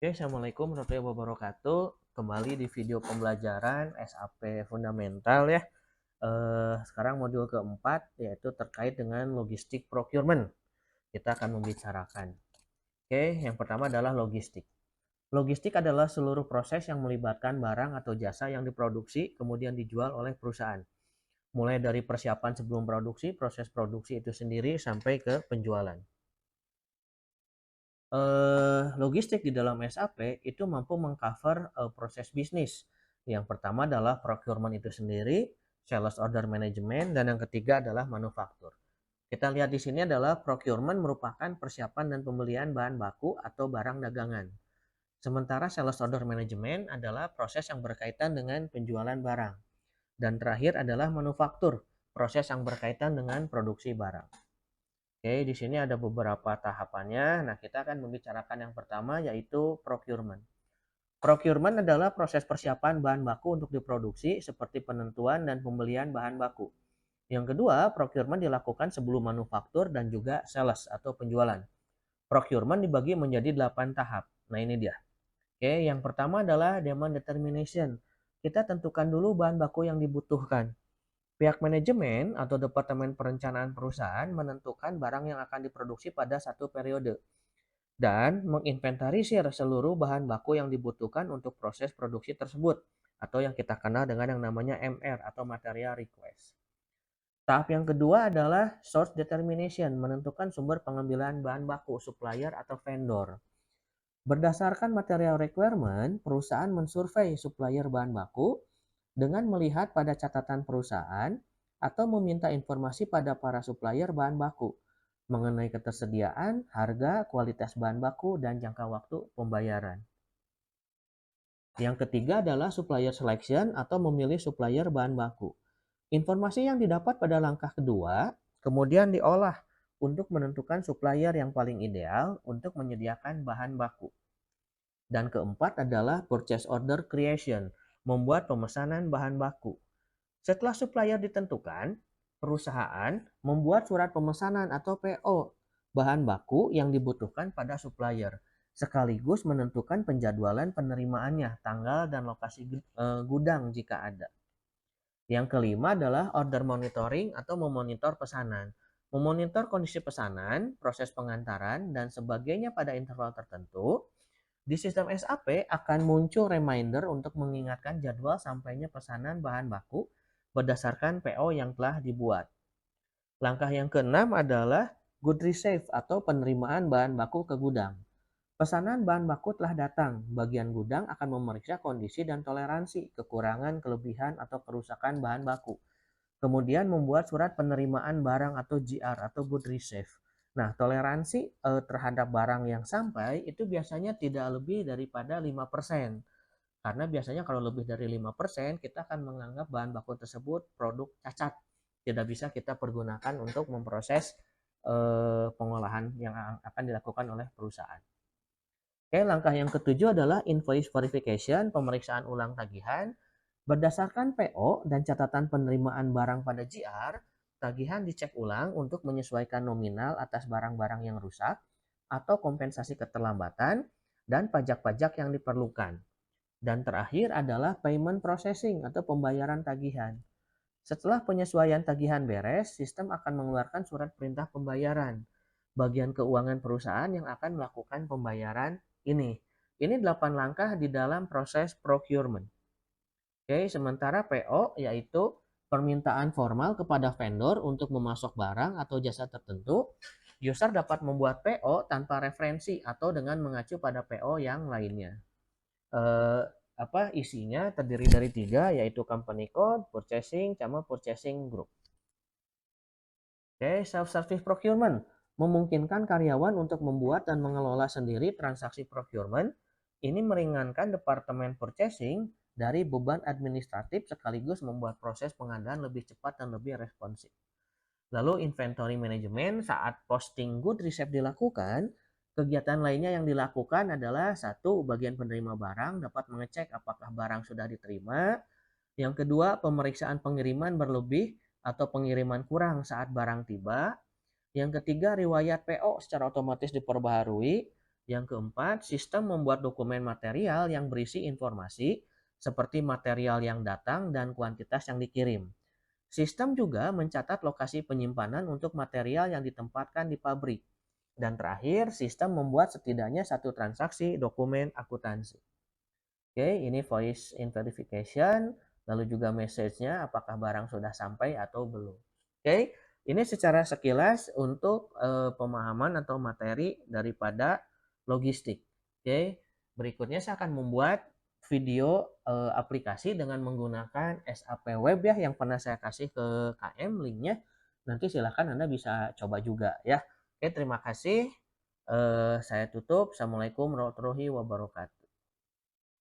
Oke, Assalamualaikum warahmatullahi wabarakatuh. Kembali di video pembelajaran SAP Fundamental ya. Sekarang modul keempat yaitu terkait dengan logistik procurement. Kita akan membicarakan. Oke, yang pertama adalah logistik. Logistik adalah seluruh proses yang melibatkan barang atau jasa yang diproduksi kemudian dijual oleh perusahaan. Mulai dari persiapan sebelum produksi, proses produksi itu sendiri sampai ke penjualan. Logistik di dalam SAP itu mampu mengcover proses bisnis. Yang pertama adalah procurement itu sendiri, sales order management, dan yang ketiga adalah manufaktur. Kita lihat di sini adalah procurement merupakan persiapan dan pembelian bahan baku atau barang dagangan. Sementara sales order management adalah proses yang berkaitan dengan penjualan barang. Dan terakhir adalah manufaktur, proses yang berkaitan dengan produksi barang. Oke, di sini ada beberapa tahapannya. Nah, kita akan membicarakan yang pertama yaitu procurement. Procurement adalah proses persiapan bahan baku untuk diproduksi seperti penentuan dan pembelian bahan baku. Yang kedua, procurement dilakukan sebelum manufaktur dan juga sales atau penjualan. Procurement dibagi menjadi 8 tahap. Nah, ini dia. Oke, yang pertama adalah demand determination. Kita tentukan dulu bahan baku yang dibutuhkan. Pihak manajemen atau departemen perencanaan perusahaan menentukan barang yang akan diproduksi pada satu periode dan menginventarisir seluruh bahan baku yang dibutuhkan untuk proses produksi tersebut atau yang kita kenal dengan yang namanya MR atau Material Request. Tahap yang kedua adalah source determination, menentukan sumber pengambilan bahan baku, supplier atau vendor. Berdasarkan material requirement, perusahaan mensurvei supplier bahan baku dengan melihat pada catatan perusahaan atau meminta informasi pada para supplier bahan baku mengenai ketersediaan, harga, kualitas bahan baku, dan jangka waktu pembayaran. Yang ketiga adalah supplier selection atau memilih supplier bahan baku. Informasi yang didapat pada langkah kedua kemudian diolah untuk menentukan supplier yang paling ideal untuk menyediakan bahan baku. Dan keempat adalah purchase order creation, membuat pemesanan bahan baku. Setelah supplier ditentukan, perusahaan membuat surat pemesanan atau PO bahan baku yang dibutuhkan pada supplier, sekaligus menentukan penjadwalan penerimaannya, tanggal dan lokasi gudang jika ada. Yang kelima adalah order monitoring atau memonitor pesanan. Memonitor kondisi pesanan, proses pengantaran, dan sebagainya pada interval tertentu. Di sistem SAP akan muncul reminder untuk mengingatkan jadwal sampainya pesanan bahan baku berdasarkan PO yang telah dibuat. Langkah yang keenam adalah good receive atau penerimaan bahan baku ke gudang. Pesanan bahan baku telah datang, bagian gudang akan memeriksa kondisi dan toleransi, kekurangan, kelebihan, atau kerusakan bahan baku. Kemudian membuat surat penerimaan barang atau GR atau good receive. Nah, toleransi terhadap barang yang sampai itu biasanya tidak lebih daripada 5%. Karena biasanya kalau lebih dari 5%, kita akan menganggap bahan baku tersebut produk cacat. Tidak bisa kita pergunakan untuk memproses pengolahan yang akan dilakukan oleh perusahaan. Oke, langkah yang ketujuh adalah invoice verification, pemeriksaan ulang tagihan. Berdasarkan PO dan catatan penerimaan barang pada GR, tagihan dicek ulang untuk menyesuaikan nominal atas barang-barang yang rusak atau kompensasi keterlambatan dan pajak-pajak yang diperlukan. Dan terakhir adalah payment processing atau pembayaran tagihan. Setelah penyesuaian tagihan beres, sistem akan mengeluarkan surat perintah pembayaran. Bagian keuangan perusahaan yang akan melakukan pembayaran ini. Ini 8 langkah di dalam proses procurement. Oke, sementara PO yaitu permintaan formal kepada vendor untuk memasok barang atau jasa tertentu. User dapat membuat PO tanpa referensi atau dengan mengacu pada PO yang lainnya. Eh, isinya terdiri dari 3 yaitu company code, purchasing, sama purchasing group. Oke, self-service procurement memungkinkan karyawan untuk membuat dan mengelola sendiri transaksi procurement. Ini meringankan departemen purchasing dari beban administratif sekaligus membuat proses pengadaan lebih cepat dan lebih responsif. Lalu inventory management, saat posting good receipt dilakukan, kegiatan lainnya yang dilakukan adalah satu, bagian penerima barang dapat mengecek apakah barang sudah diterima. Yang kedua, pemeriksaan pengiriman berlebih atau pengiriman kurang saat barang tiba. Yang ketiga, riwayat PO secara otomatis diperbaharui. Yang keempat, sistem membuat dokumen material yang berisi informasi seperti material yang datang dan kuantitas yang dikirim. Sistem juga mencatat lokasi penyimpanan untuk material yang ditempatkan di pabrik. Dan terakhir, sistem membuat setidaknya satu transaksi dokumen akuntansi. Oke, ini voice in verification, lalu juga message-nya apakah barang sudah sampai atau belum. Oke, ini secara sekilas untuk pemahaman atau materi daripada logistik. Oke, berikutnya saya akan membuat video aplikasi dengan menggunakan SAP Web ya yang pernah saya kasih ke KM linknya. Nanti silahkan Anda bisa coba juga ya. Oke, terima kasih. Saya tutup. Assalamualaikum warahmatullahi wabarakatuh.